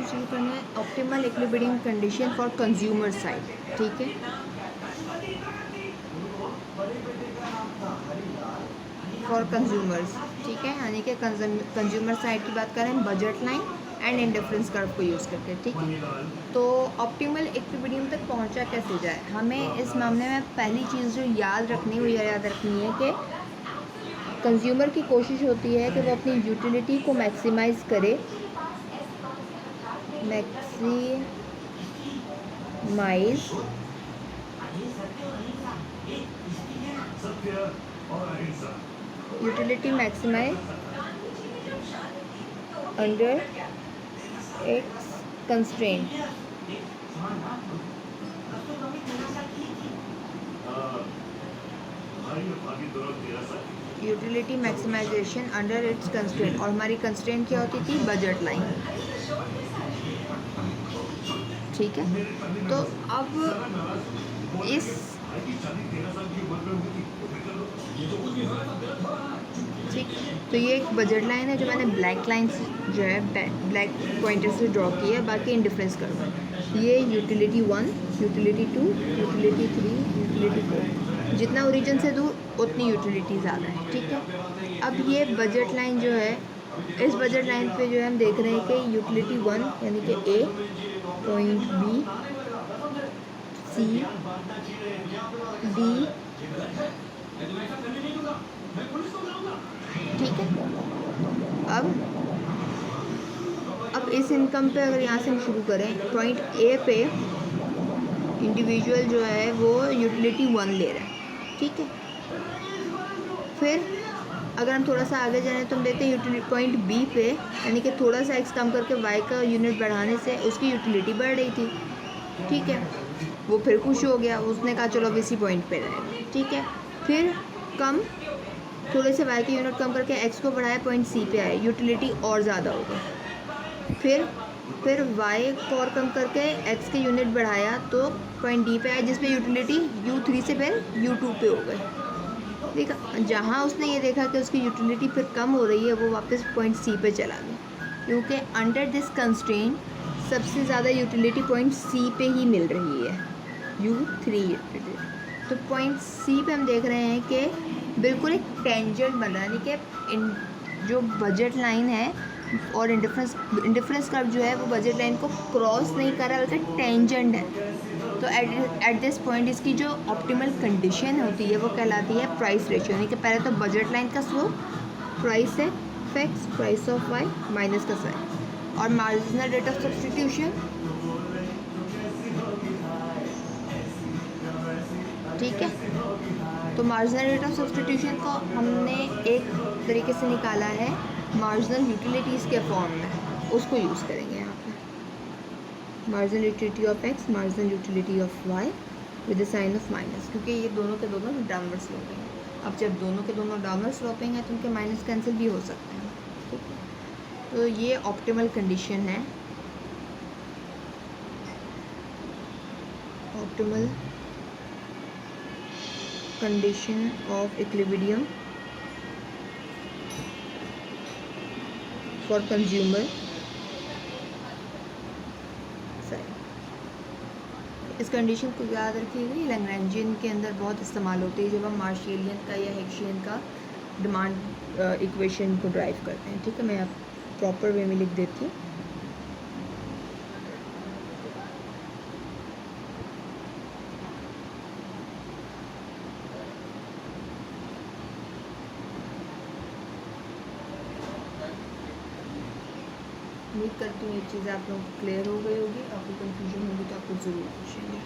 शुरू करना है optimal equilibrium condition for consumer side, ठीक है। फॉर कंज्यूमर्स, ठीक है, यानी कि कंज्यूमर साइड की बात करें budget line and indifference curve को यूज़ करके, ठीक है। तो ऑप्टिमल इक्विलिब्रियम तक पहुंचा कैसे जाए, हमें इस मामले में पहली चीज़ जो याद रखनी है याद रखनी है कि कंज्यूमर की कोशिश होती है कि वो अपनी यूटिलिटी को मैक्सिमाइज़ करे, maximize utility maximize under its constraint. Utility maximization under its constraint, और हमारी कंस्ट्रेंट क्या होती थी, बजट लाइन, ठीक है। तो अब इस ठीक, तो ये एक बजट लाइन है जो मैंने ब्लैक लाइन जो है ब्लैक पॉइंटर से ड्रॉ की है, बाकी इंडिफरेंस कर्व है। ये यूटिलिटी 1, यूटिलिटी 2, यूटिलिटी 3, यूटिलिटी 4, जितना ओरिजिन से दूर उतनी यूटिलिटी ज़्यादा है, ठीक है। अब ये बजट लाइन जो है, इस बजट लाइन पे जो है हम देख रहे हैं कि यूटिलिटी 1 यानी कि ए, पॉइंट बी, सी, डी, ठीक है। अब इस इनकम पे अगर यहाँ से हम शुरू करें, पॉइंट ए पे इंडिविजुअल जो है वो यूटिलिटी 1 ले रहा है, ठीक है। फिर अगर हम थोड़ा सा आगे जाएँ तो हम देखते हैं यूटिलिटी पॉइंट बी पे, यानी कि थोड़ा सा एक्स कम करके वाई का यूनिट बढ़ाने से उसकी यूटिलिटी बढ़ रही थी, ठीक है। वो फिर खुश हो गया, उसने कहा चलो अब इसी पॉइंट पे रहेगा, ठीक है। फिर थोड़े से वाई के यूनिट कम करके एक्स को बढ़ाया, पॉइंट सी पे आए, यूटिलिटी और ज़्यादा हो गई। फिर वाई को और कम करके एक्स के यूनिट बढ़ाया तो पॉइंट डी पे आया, जिसपे यूटिलिटी U3 से फिर U2 पे हो गई, ठीक है। जहाँ उसने ये देखा कि उसकी यूटिलिटी फिर कम हो रही है, वो वापस पॉइंट सी पे चला गया, क्योंकि अंडर दिस कंस्ट्रेंट सबसे ज़्यादा यूटिलिटी पॉइंट सी पे ही मिल रही है, U3 यूटिलिटी। तो पॉइंट सी पे हम देख रहे हैं कि बिल्कुल एक टेंजेंट बन रहा है, यानी कि जो बजट लाइन है और इंडिफरेंस कर्व जो है वो बजट लाइन को क्रॉस नहीं कर रहा, बल्कि टेंजेंट है। तो एट दिस पॉइंट इसकी जो ऑप्टिमल कंडीशन होती है वो कहलाती है प्राइस रेशियो, यानी कि पहले तो बजट लाइन का स्लोप प्राइस है fix, price of Y minus का साइन, और मार्जिनल रेट ऑफ सब्सटीट्यूशन, ठीक है। तो मार्जिनल रेट ऑफ सब्सटीट्यूशन को हमने एक तरीके से निकाला है मार्जिनल यूटिलिटीज़ के फॉर्म में, उसको यूज़ करेंगे यहाँ पे। Marginal utility of X, marginal utility of Y with the sign of minus, क्योंकि ये दोनों के दोनों डाउनवर्ड स्लोपिंग है। अब जब दोनों के दोनों डाउनवर्ड स्लोपिंग है तो उनके माइनस कैंसिल भी हो सकते हैं, ठीक है। तो ये ऑप्टिमल कंडीशन है, optimal condition of equilibrium for consumer side। इस कंडीशन को याद रखिएगा, लैग्रैंजियन के अंदर बहुत इस्तेमाल होती है जब हम मार्शियलियन का या हेक्सियन का डिमांड इक्वेशन को ड्राइव करते हैं, ठीक है। मैं आप प्रॉपर वे में लिख देती हूँ। उम्मीद करती हूँ ये चीज़ें आप लोगों को क्लियर हो गई होगी। आपको कन्फ्यूजन होगी तो आपको ज़रूर पूछेंगे।